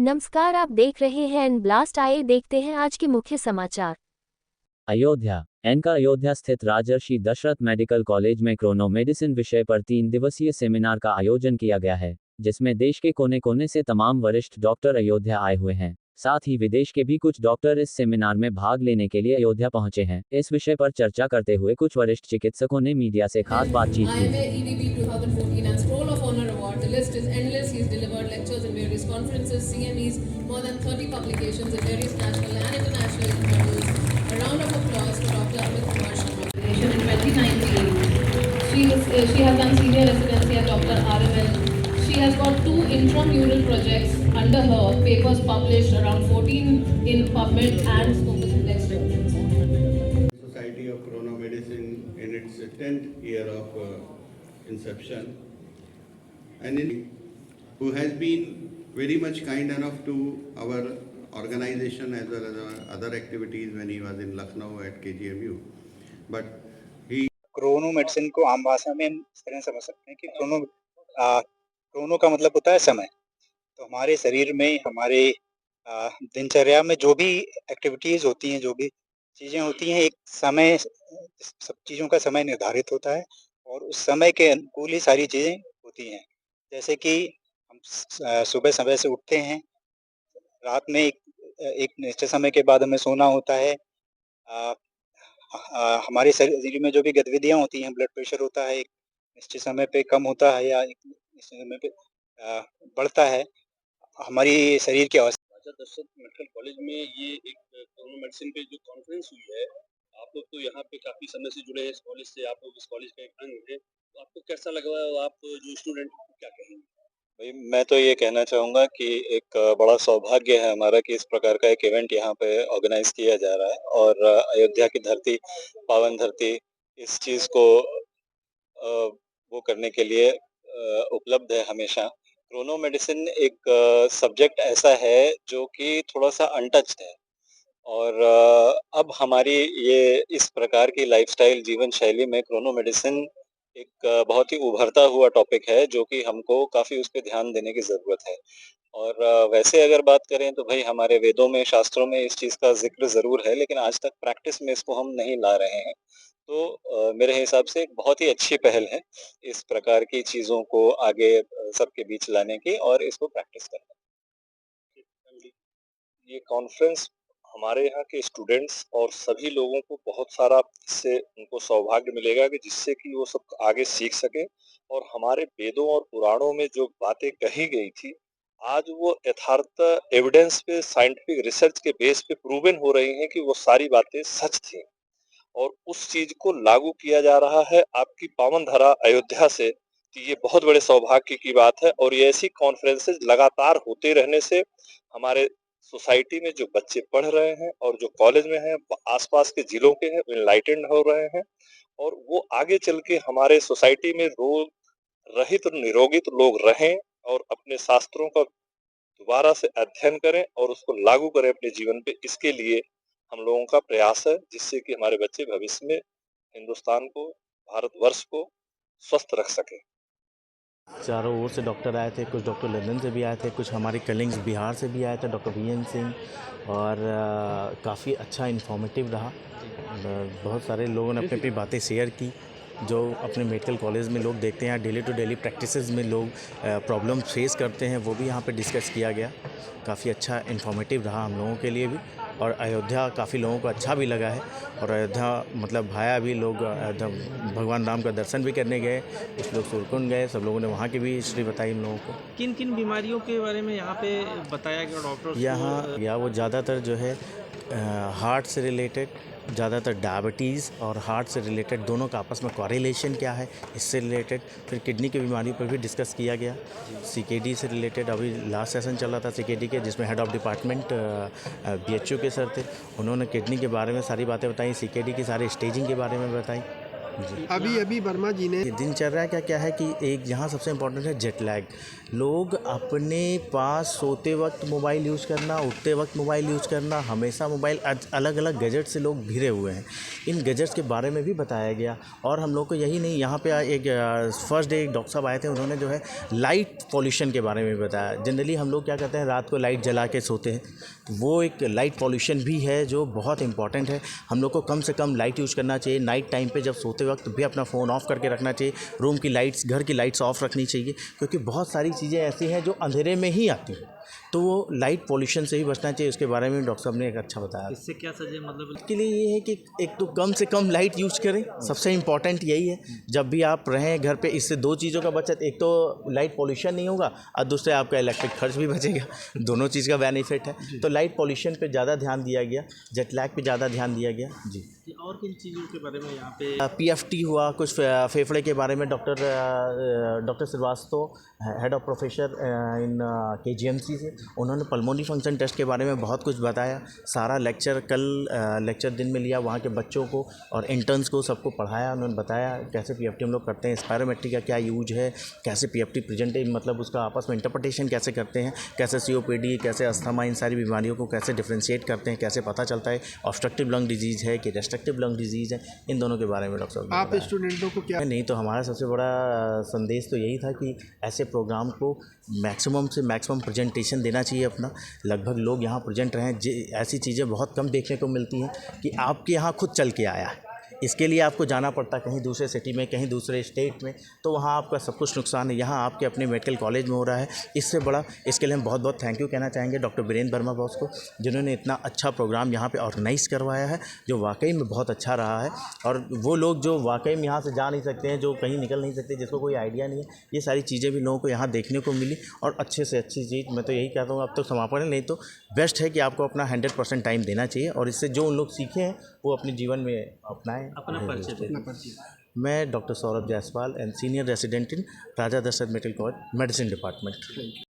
नमस्कार, आप देख रहे हैं एन ब्लास्ट। आइए देखते हैं आज के मुख्य समाचार। अयोध्या एनका अयोध्या स्थित राजर्षि दशरथ मेडिकल कॉलेज में क्रोनो मेडिसिन विषय पर 3 दिवसीय सेमिनार का आयोजन किया गया है, जिसमें देश के कोने कोने से तमाम वरिष्ठ डॉक्टर अयोध्या आए हुए हैं। साथ ही विदेश के भी कुछ डॉक्टर इस सेमिनार में भाग लेने के लिए अयोध्या पहुंचे हैं। इस विषय पर चर्चा करते हुए कुछ वरिष्ठ चिकित्सकों ने मीडिया से खास बातचीत की। She has done senior residency at Dr. RML. She has got 2 intramural projects under her, papers published around 14 in PubMed and Scopus Index journals. Society of Chrono Medicine in its 10th year of inception, and who has been very much kind enough to our organization as well as our other activities when he was in Lucknow at KGMU. But Chrono medicine को आम भाषा में हम इस तरह समझ सकते हैं कि क्रोनो का मतलब होता है समय। तो हमारे शरीर में, हमारे दिनचर्या में जो भी एक्टिविटीज़ होती हैं, जो भी चीज़ें होती हैं, एक समय, सब चीज़ों का समय निर्धारित होता है और उस समय के अनुकूल ही सारी चीज़ें होती हैं। जैसे कि हम सुबह समय से उठते हैं, रात में एक निश्चित समय के बाद हमें सोना होता है। हमारे शरीर में जो भी गतिविधियाँ होती हैं, ब्लड प्रेशर होता है, एक निश्चित समय पे कम होता है या एक निश्चित समय पे बढ़ता है। हमारी शरीर की अवस्था। राजा दशरथ मेडिकल कॉलेज में ये एक क्रोनो मेडिसिन पे जो कॉन्फ्रेंस हुई है, आप लोग तो यहाँ पे काफी समय से जुड़े हैं इस कॉलेज से, आप लोग इस कॉलेज का एक अंग है, तो आपको कैसा लगा? आप जो स्टूडेंट क्या कहेंगे? भाई, मैं तो ये कहना चाहूँगा कि एक बड़ा सौभाग्य है हमारा कि इस प्रकार का एक इवेंट यहाँ पे ऑर्गेनाइज किया जा रहा है और अयोध्या की धरती, पावन धरती, इस चीज़ को वो करने के लिए उपलब्ध है हमेशा। क्रोनो मेडिसिन एक सब्जेक्ट ऐसा है जो कि थोड़ा-सा अनटच्ड है और अब हमारी ये इस प्रकार की लाइफ़स्टाइल जीवन शैली में क्रोनो मेडिसिन एक बहुत ही उभरता हुआ टॉपिक है जो कि हमको काफ़ी उस पे ध्यान देने की ज़रूरत है। और वैसे अगर बात करें तो भई हमारे वेदों में, शास्त्रों में इस चीज़ का ज़िक्र ज़रूर है, लेकिन आज तक प्रैक्टिस में इसको हम नहीं ला रहे हैं। तो मेरे हिसाब से एक बहुत ही अच्छी पहल है इस प्रकार की चीज़ों को आगे सबके बीच लाने की और इसको प्रैक्टिस करने की। ये कॉन्फ्रेंस हमारे यहाँ के स्टूडेंट्स और सभी लोगों को बहुत सारा इससे उनको सौभाग्य मिलेगा कि जिससे कि वो सब आगे सीख सकें और हमारे वेदों और पुराणों में जो बातें कही गई थी, आज वो यथार्थ एविडेंस पे, साइंटिफिक रिसर्च के बेस पे प्रूवन हो रही हैं कि वो सारी बातें सच थी और उस चीज को लागू किया जा रहा है आपकी पावन धरा अयोध्या से। कि ये बहुत बड़े सौभाग्य की बात है और ये ऐसी कॉन्फ्रेंसेज लगातार होते रहने से हमारे सोसाइटी में जो बच्चे पढ़ रहे हैं और जो कॉलेज में हैं, आसपास के जिलों के हैं, इनलाइटेंड हो रहे हैं और वो आगे चल के हमारे सोसाइटी में रोग रहित और निरोगित लोग रहें और अपने शास्त्रों का दोबारा से अध्ययन करें और उसको लागू करें अपने जीवन पे। इसके लिए हम लोगों का प्रयास है जिससे कि हमारे बच्चे भविष्य में हिंदुस्तान को, भारतवर्ष को स्वस्थ रख सकें। चारों ओर से डॉक्टर आए थे, कुछ डॉक्टर लंदन से भी आए थे, कुछ हमारे कलीग्स बिहार से भी आए थे, डॉक्टर वीएन सिंह, और काफ़ी अच्छा इन्फॉर्मेटिव रहा। बहुत सारे लोगों ने अपनी अपनी बातें शेयर की जो अपने मेडिकल कॉलेज में लोग देखते हैं, डेली टू डेली प्रैक्टिसेस में लोग प्रॉब्लम फेस करते हैं, वो भी यहाँ पे डिस्कस किया गया। काफ़ी अच्छा इन्फॉर्मेटिव रहा हम लोगों के लिए भी और अयोध्या काफ़ी लोगों को अच्छा भी लगा है और अयोध्या मतलब भाया भी लोग भगवान राम का दर्शन भी करने गए, कुछ लोग सूरकुंड गए, सब लोगों ने वहाँ की भी हिस्ट्री बताई इन लोगों को। किन किन बीमारियों के बारे में यहाँ पे बताया गया डॉक्टर्स? यहाँ या वो ज़्यादातर जो है हार्ट से रिलेटेड, ज़्यादातर डायबिटीज़ और हार्ट से रिलेटेड दोनों का आपस में कॉरिलेशन क्या है इससे रिलेटेड। फिर किडनी की बीमारी पर भी डिस्कस किया गया। सीकेडी से रिलेटेड अभी लास्ट सेशन चल रहा था सीकेडी के, जिसमें हेड ऑफ डिपार्टमेंट बीएचयू के सर थे, उन्होंने किडनी के बारे में सारी बातें बताई, सीकेडी की सारी स्टेजिंग के बारे में बताई। अभी वर्मा जी ने दिनचर्या का क्या है कि एक यहाँ सबसे इम्पोर्टेंट है जेट लैग। लोग अपने पास सोते वक्त मोबाइल यूज़ करना, उठते वक्त मोबाइल यूज़ करना, हमेशा मोबाइल अलग अलग गैजेट से लोग घिरे हुए हैं। इन गैजेट्स के बारे में भी बताया गया। और हम लोग को यही नहीं, यहाँ पे एक फर्स्ट डे एक डॉक्टर साहब आए थे, उन्होंने जो है लाइट पॉल्यूशन के बारे में बताया। जनरली हम लोग क्या करते हैं, रात को लाइट जला के सोते हैं, तो वो एक लाइट पॉल्यूशन भी है जो बहुत इंपॉर्टेंट है। हम लोग को कम से कम लाइट यूज़ करना चाहिए। नाइट टाइम पे जब सोते वक्त भी अपना फ़ोन ऑफ करके रखना चाहिए। रूम की लाइट्स, घर की लाइट्स ऑफ रखनी चाहिए, क्योंकि बहुत सारी चीज़ें ऐसी हैं जो अंधेरे में ही आती हैं, तो वो लाइट पॉल्यूशन से ही बचना चाहिए। उसके बारे में डॉक्टर साहब ने एक अच्छा बताया। इससे क्या सजे मतलब इसके लिए ये है कि एक तो कम से कम लाइट यूज़ करें, सबसे इम्पॉर्टेंट यही है। जब भी आप रहें घर पे, इससे दो चीज़ों का बचत, एक तो लाइट पॉल्यूशन नहीं होगा और दूसरे आपका इलेक्ट्रिक खर्च भी बचेगा। दोनों चीज़ का बेनिफिट है। तो लाइट पॉल्यूशन पे ज़्यादा ध्यान दिया गया, जेट लैग पे ज़्यादा ध्यान दिया गया जी। और किन चीज़ों के बारे में यहाँ पे PFT हुआ, कुछ फेफड़े के बारे में doctor Srivastava, head of professor in KGMC से, उन्होंने पल्मोनी फंक्शन टेस्ट के बारे में बहुत कुछ बताया। सारा लेक्चर कल लेक्चर दिन में लिया, वहाँ के बच्चों को और इंटर्न्स को सबको पढ़ाया। उन्होंने बताया कैसे PFT हम लोग करते हैं, स्पायरोमेट्री का क्या यूज है, कैसे PFT प्रेजेंट मतलब उसका आपस में इंटरप्रिटेशन कैसे करते हैं, कैसे COPD, कैसे अस्थमा, इन सारी बीमारियों को कैसे डिफ्रेंशिएट करते हैं, कैसे पता चलता है ऑब्स्ट्रक्टिव लंग डिजीज़ है कि रेस्ट्रिक्टिव लंग डिजीज़ है। इन दोनों के बारे में डॉक्टर साहब आप स्टूडेंटों को क्या नहीं, तो हमारा सबसे बड़ा संदेश तो यही था कि ऐसे प्रोग्राम को मैक्सिमम से मैक्सिमम प्रेजेंटेशन देना चाहिए अपना। लगभग लोग यहाँ प्रेजेंट रहें। ऐसी चीज़ें बहुत कम देखने को मिलती हैं कि आपके यहाँ खुद चल के आया है। इसके लिए आपको जाना पड़ता कहीं दूसरे सिटी में, कहीं दूसरे स्टेट में, तो वहाँ आपका सब कुछ नुकसान है। यहाँ आपके अपने मेडिकल कॉलेज में हो रहा है। इससे बड़ा, इसके लिए हम बहुत बहुत थैंक यू कहना चाहेंगे डॉक्टर वीरेंद्र वर्मा बॉस को, जिन्होंने इतना अच्छा प्रोग्राम यहाँ पे ऑर्गेनाइज़ करवाया है, जो वाकई में बहुत अच्छा रहा है। और वो लोग जो वाकई में यहाँ से जा नहीं सकते हैं, जो कहीं निकल नहीं सकते, जिसको कोई आइडिया नहीं है, ये सारी चीज़ें भी लोगों को यहाँ देखने को मिली। और अच्छे से अच्छी चीज़ मैं तो यही कहता हूँ, अब तो समापन है, नहीं तो बेस्ट है कि आपको अपना 100% टाइम देना चाहिए और इससे जो उन लोग सीखे हैं वो अपने जीवन में अपनाएं। अपना परिचय मैं doctor Saurabh Jaiswal and senior resident in Raja Dashrath medical college medicine department.